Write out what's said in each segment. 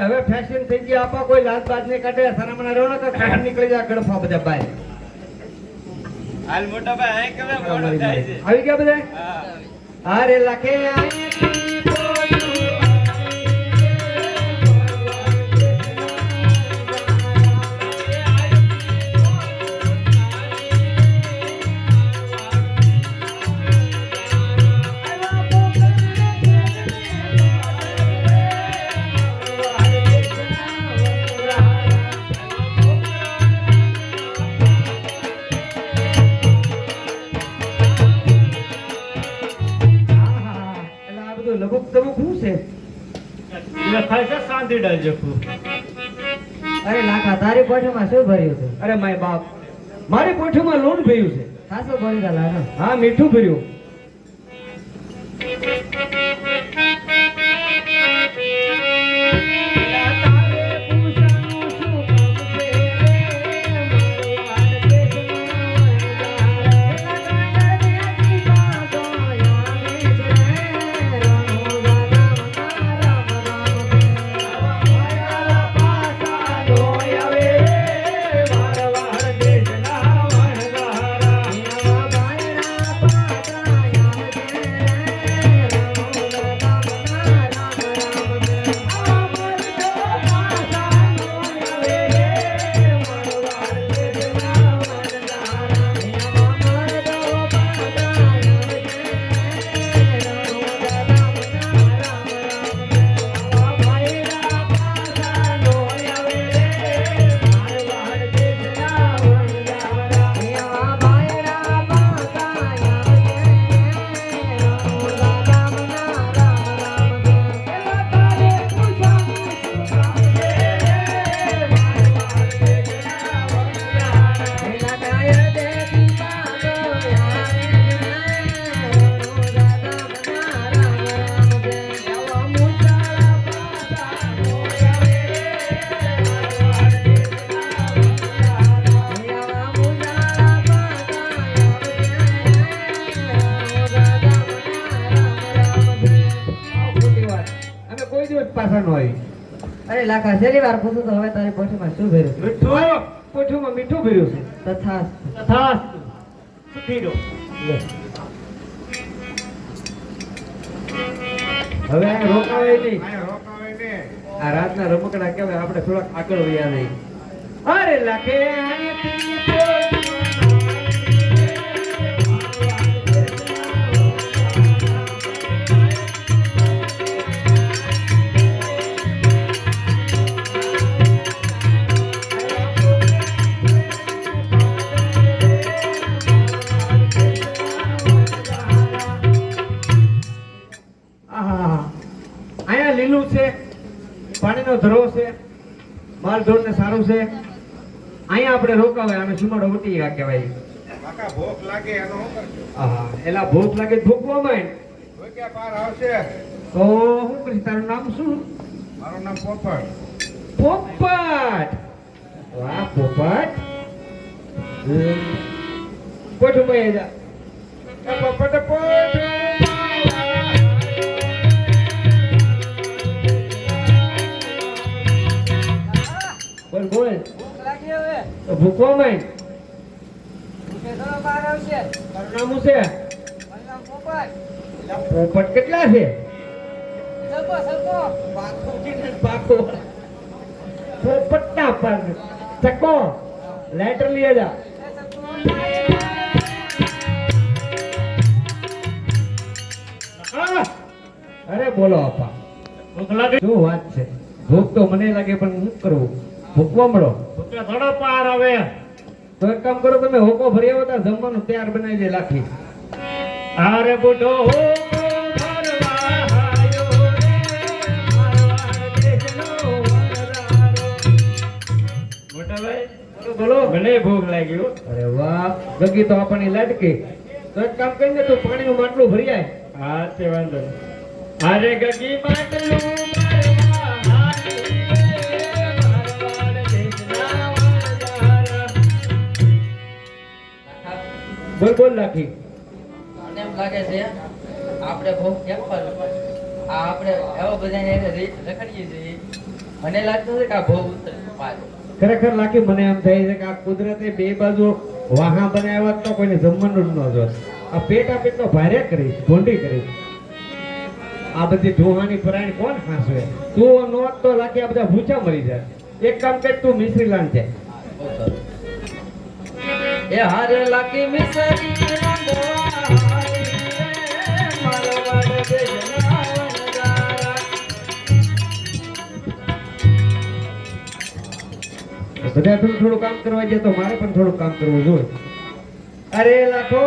હવે ફેશન થઈ ગઈ આપા કોઈ લાત બાત નહીં કાઢે સનામણા રહો ને તો કાઢ નીકળી જાય ગડફા બધા બાય હાલ મોટા ભાઈ આય કેવે મોડો થાય છે આવી ગયા બધા હા અરે લખે આયથી બોલું લબુક તબુક શું છે લખાય છે શાંતિ ડાલ જખું અરે લાખા તારી કોઠીમાં શું ભર્યું છે અરે માય બાપ મારી કોઠીમાં લોટ ભર્યું છે ખાસું ભરી દા લાખા હા મીઠું ભર્યું અરે લાખા છેલ્લી વાર પૂછું તો હવે તારી કોઠીમાં શું ભર્યું છે મીઠું કોઠીમાં મીઠું ભર્યું છે તથા તથાસ્તુ સુધીરો હવે આ રોકાવે નહીં આય રોકાવે ને આ રાતના રમકડા કેવાય આપણે થોડાક આગળ વયા જઈએ અરે લાખે આયથી બોલું લીલું છે પાણીનો ધરો છે માલ ઢોર ને સારું છે અહીંયા આપણે રોકાવાય આને સુમાડો ઉટી ગયા કહેવાય કાકા ભૂખ લાગે એનો શું કરજો આહા એલા ભૂખ લાગે ભૂખવા માંડ કોઈ કે પાર આવશે તો હું કરીશ તારું નામ શું મારું નામ પોપટ પોપટ વાહ પોપટ કોઠું ભાઈ જા પોપટ પોપટ બોલ બોલ ભૂખ લાગી હવે તો ભૂખવા માંડ ભૂખે તો બહાર આવશે તારું નામ શું છે મારું નામ પોપટ પોપટ કેટલા છે સરકો સરકો પાકો પોપટ ના પર ચકો લેટર લીએ જા અરે બોલો આપા ભૂખ લાગે શું વાત છે ભૂખ તો મને લાગે પણ શું કરવું ભૂખવા મળો ભૂખ થોડો પાર આવે તો એક કામ કરો તમે હોકો ભરી આવો ત્યાં જમવાનું તૈયાર બનાવી દે લાખી અરે બુઢો હોકો ભરવા આયો રે મારવાડ દેશનો વનરારો મોટા ભાઈ બોલો મને ભૂખ લાગી હો અરે વાહ ગગી તો આપણને લાડકી તો એક કામ કરીને તું પાણીનું માટલું ભરી આય હા તે વાંધો નહીં અરે ગગી માટલું ભરવા આયો રે મારવાડ દેશના વનરારો બોલ બોલ લાખી મને એમ લાગે છે આપણે ભૂખ કેમ પર આ આપણે એવો બધાને રખડીએ છીએ મને લાગતું છે કે આ બહુ ઉતરે પાછો. ખરેખર લાખી મને એમ થાય છે કે આ કુદરતે બે બાજુ વાહા બનાવ્યા હોત તો કોઈને જમવાનું જ ન જોત. આ પેટ તો ભારે કરી ભોંડી કરી. આ બધી ઢોહાની પરાણી કોણ ખાસવે? તું નોટ તો લાખી આ બધા ભૂચા મરી જાય. એક કામ કર, તું મિશ્રી લાન છે. બહુ સરસ. એ હારે લાકી મિસરી રંગવા હારી રે, મારો વાડે દેજના વનગારા. બધા થોડું થોડું કામ કરવા જાય તો મારે પણ થોડું કામ કરવું જોઈએ. અરે લાખો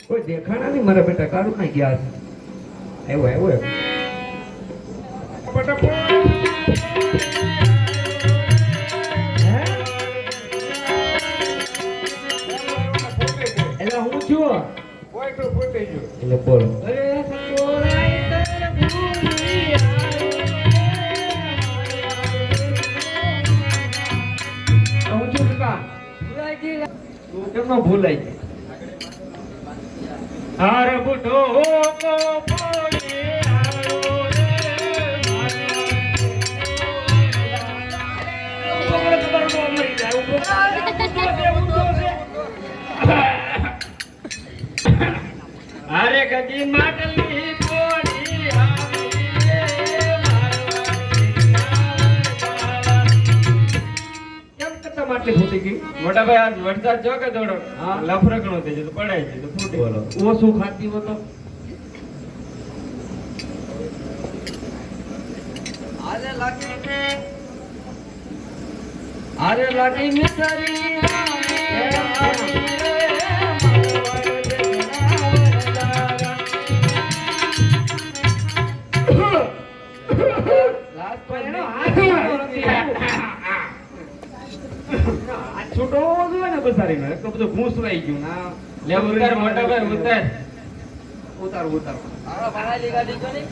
કોઈ દેખાણા નહીં મારા બેટા. કાઢું ના ગયા આવ્યો આવ્યો એટલે હું છું એટલે બોલો. અરે સકોરાઈ તર ભૂલી હું છું કાકા. તું કેમ ન ભૂલાઈ જાય? હાર બુઢો કો પોડી આવ્યો રે અરે ગગી માટલી પોડી આવી રે કેમ કરતા માટલી ફૂટી ગઈ? મોટા ભાઈ આજ વરસાદ જો કે થોડો હા. લફરકણો થઈ જતો પડાઈ જતો ફૂટી બોલો ઓ શું ખાતી હો તો? હારે લાકી મિસરી હારી રે, મારો વાડે દેજના વનગારા. લાસ્ટ પર એનો નહીં. હાથ છૂટો જોઈએ ને બસારીનો. એક તો બધું ભૂસવાઈ ગયું. ના લે ઉતાર મોટા ભાઈ ઉતાર ઉતારો ઉતારો. હાલો ભણાયેલી ગાડી જો નહીં.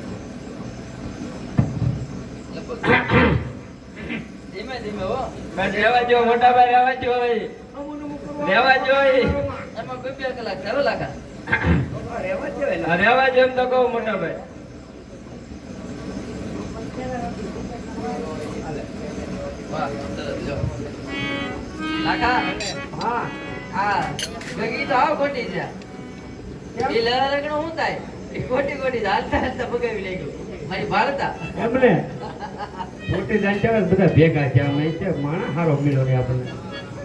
ધીમે ધીમે હો. બસ રહેવા જો મોટા ભાઈ રહેવા જો હવે રહેવા જો એમાં કોઈ 2 કલાક ચાલો લાખા. રહેવા જો એમ તો કહું મોટા ભાઈ વાહ સરસ જો. લાખા હા આ ગગી તો આવ ખોટી છે. એ લગણો હું થાય એ ખોટી ખોટી હાલતા હાલતા બગાવી લઈ ગયું મારી ભારતા. એમને મોટી જાણતા બધા ભેગા છે. અમે છે માણસ હારો મળ્યો રે આપણને.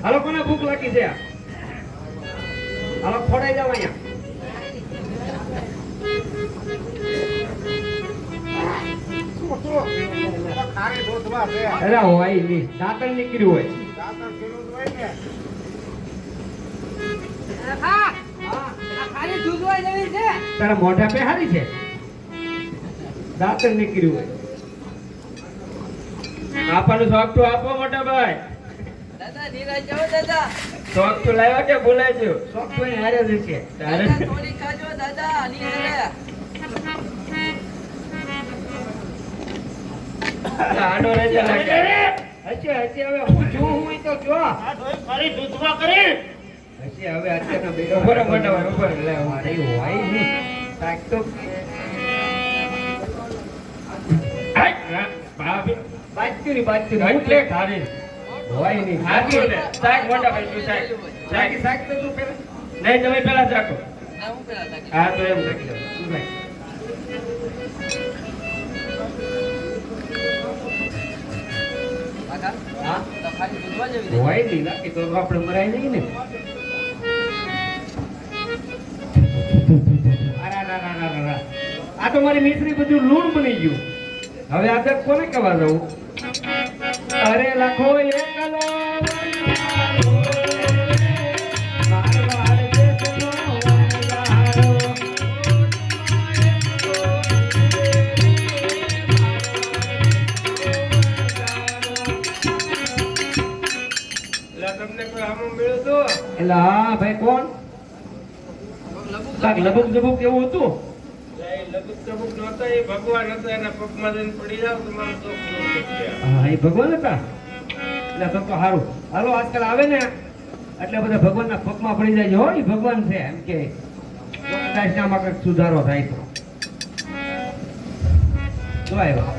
હાલો કોને ભૂખ લાગી છે? હાલો ખોડાઈ જાવ અહીંયા. અરે હોય નહીં, દાંતણ નીકળ્યું હોય. ખાલી દૂધવાઈ જવી છે. તારા મોઢા પે હારી છે. દાંતણ નીકળ્યું હોય. આપવાનું શોખ તો આપો મોટા ભાઈ દાદા નિરાશ જાઓ દાદા. શોખ તો લાવ્યા કે ભૂલાઈ ગયો શોખ તો અહીં હારે જ છે. તારે દાદા થોડી ખાજો દાદા નિરાશ. આડો રહેજે લાગે હશે હશે હવે હું છું હું તો જો. હશે હવે અત્યારના બેડો ઉભો રહો મોટા ભાઈ ઉભો રહો. લે મારે હોય નહીં. કાંઈક તો ભાભી બાજ્યું ની બાજ્યું ની. એટલે ખારી હોય નહીં. હાથી લે શાક મોટા ભાઈ તું શાક શાક શાક તો તું પેલા નહીં તમે પેલા શાકો ના હું પેલા થાકી. હા તો એમ રાખી દો તું ભાઈ. કાકા હા તો ખાલી દૂધવા જવી દે. હોય નહીં બાકી તો આપણે મરાય નહીં ને. અરારારારારા. આ તો મારી મિશ્રી બધું લૂણ બની ગયું. હવે આ તો કોને કહેવા જવું? અરે લાખો એકલો વનવારો, મારવાડ દેશનો વનવારો. એટલે તમને કોઈ આમાં મળ્યું તો એટલે હા ભાઈ કોણ? કાંઈક લબુક જબુક એવું હતું. લઈ ભગવાન હતા એના પગમાં જઈને પડી જાવ તમારો દુઃખ દૂર થઈ જાય. હા, એ ભગવાન હતા એટલે તો સારું. હાલો આજકાલ આવે ને એટલે બધા ભગવાનના પગમાં પડી જાય છે. હો એ ભગવાન છે એમ કે કદાચ આમાં કંઈક સુધારો થાય તો જો આવ્યા.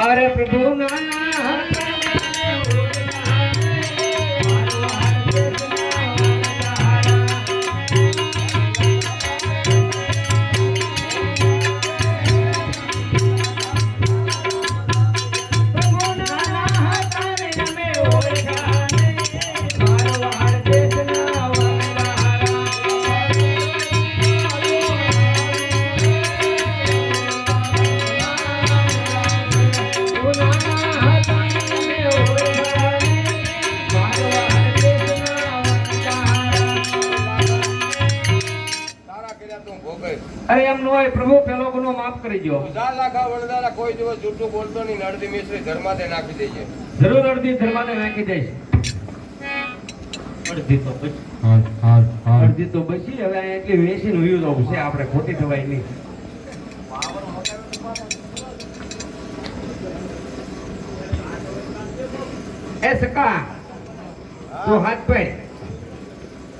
અરે પ્રભુ અરે એમ ન હોય પ્રભુ, પેલો ગુનો માફ કરી દો. કોઈ દિવસ જૂઠું બોલતો નહીં. અડધી મિશ્રી ધર્માદે નાખી દેજે. જરૂર અડધી ધર્માને નાખી દઈશ. અડધી તો બચી. અડધી તો બચી. હવે અહીંયા એટલી વેચીને વયું જવું છે આપણે, ખોટી થવાય નહીં. એ સકા તું હાથ પડ.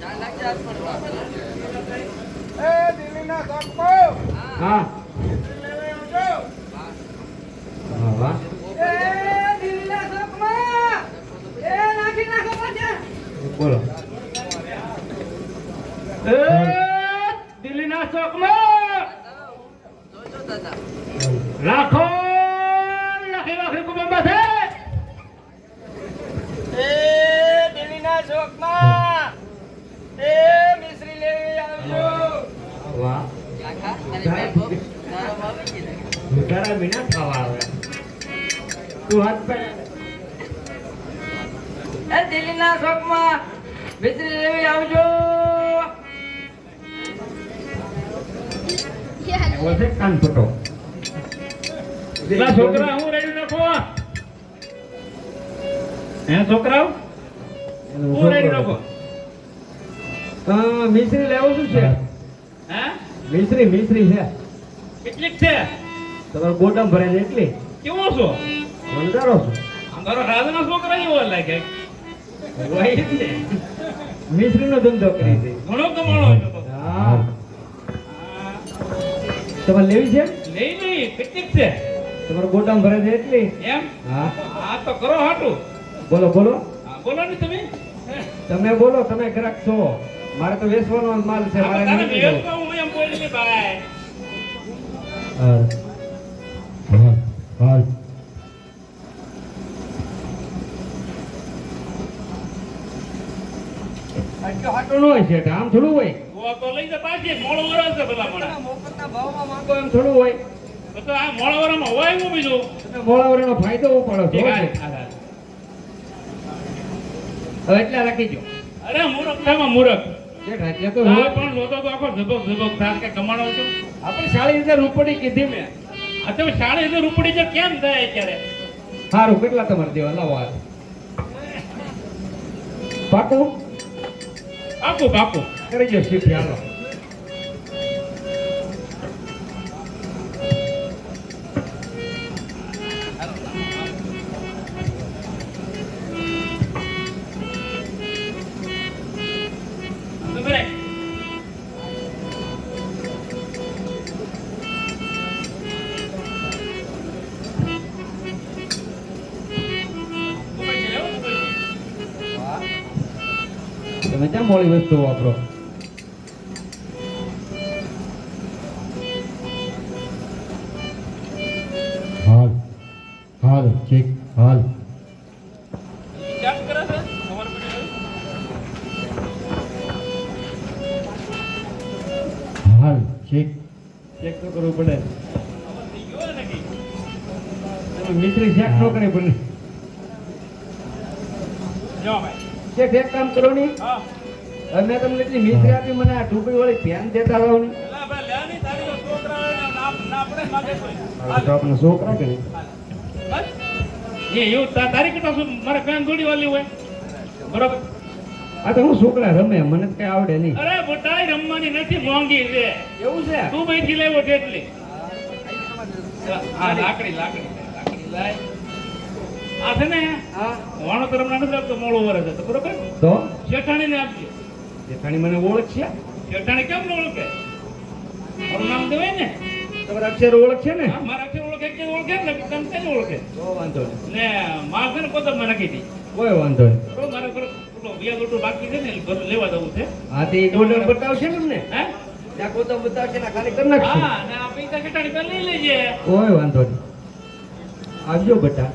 ચાલ લાગજે હાથ પર. એ દિલ્હીના સકમો હા જાઓ. હા વાહ. બોલો. એ દિલ્હીના ચોકમાં જોજો દાદા. લાખો લાખી લાખી કુટુંબ છે. એ દિલ્હીના ચોકમાં એ મિશ્રી લેવી આવજો. વાહ. કાકા તારી ભાઈ બહુ તારો ભાવે કીધું. તારા વિના ખાવા આવે. તું હાથ પડ. એ દિલ્હીના ચોકમાં મિશ્રી લેવી આવજો. બોલશે કાન ફોટો. પેલા છોકરા હું રેડી રાખો. હે છોકરાઓ હું રેડી રાખો. મિશ્રી લેવું શું છે? હે મિશ્રી છે. કેટલીક છે? તમારો ગોડામ ભરે છે એટલી. કેવો છો? વંદારો છો. અમારો રાજાના છોકરા એવો લાગે. વહી જ ને. મિશ્રીનો ધંધો કરી છે. ઘણો કમાણો હતો તો. હા. તમારે લેવી છે? લઈ નહીં કેટલીક છે તમારો ગોડામ ભરે છે એટલી. એમ? હા. આ તો કરો હાટું. બોલો બોલો. હા, બોલો ને તમે. તમે બોલો, તમે ગ્રાહક છો. મારે તો વેચવાનો માલ છે. મારે તારે નથી મેળ લેવો. તો હું એમ બોલી ને ભાઈ. આટલો હાટો ન હોય છે. આમ થોડું હોય. ઓ તો લઈ જા પાછી મોળો વરસ છે ભલા મને. મોકલના ભાવમાં માંગો એમ થોડું હોય. તો આ મોળો વરમાં હોય એવું બીજું. તમે મોળાવરીનો ફાયદો ઉપાડો છો. એક હવે એટલા રાખી દો. અરે મૂરખ થામાં મૂરખ. એટલે તો આ પણ લોતો તો આખો ઝબક થાક કે કમાણો છો. આપણે 40,000 રૂપિયા કીધી મેં. આ તો 40,000 રૂપિયા છે કેમ થાય અત્યારે? સારું, કેટલા તમારે દેવા? લાવો આ. પાકું બાપુ બાપુ કરી દો શીખ. હાલો. તમે ક્યાં મોડી વસ્તુ વાપરો? હાલ ચેક હાલ. ચાર્જ કરે છે ખબર પડી હાલ ચેક. ચેક તો કરવું પડે. થઈ ગયો ને કે તમે મિસ્ત્રી ચેક ન કરે પડે. જો ભાઈ. ચેક એક કામ કરો ની. હા અને તમને એટલી મિસ્ત્રી આપી, મને આ ટોપી વાળી પેન દેતા રહો ને. એલા ભાઈ લેની તારી તો છોકરા ના ના પડે માગે કોઈ. તો આપણા છોકરા કે નહીં? બસ એ એવું તારી કરતા શું મારે કાન થોડી વાલી હોય બરોબર આ તો હું છોકરા રમે મને તો કઈ આવડે નહીં. અરે બટાઈ રમવાની નથી મોંઘી છે એવું છે? તું બેઠી લેવો છે એટલી હા લાકડી લાય આ છે ને હા વાણો તરફ નથી આપતો મોળો વરસ હતો બરોબર તો શેઠાણી ને આપજે જેઠાણી મને ઓળખશે? શેઠાણી કેમ ન ઓળખે મારું નામ દેવાય ને તમારા અક્ષર ઓળખશે ને? હા, મારા અક્ષર ઓળખે કે ઓળખે ને તને કઈ ઓળખે તો વાંધો નહીં, ને માર છે ને કોતમમાં નાખી દી કોઈ વાંધો નહીં. બરોબર મારે પેલો બીજા ગોટો બાકી છે ને એ બધું લેવા જવું છે હા તે ડોલર બતાવશે ને અમને? હે ત્યાં કોતો બતાવશે ને ખાલી કરી નાખશે. હા ને આ પૈસા શેઠાણી પાસે લઈ લેજે કોઈ વાંધો નહીં, આવજો બેટા.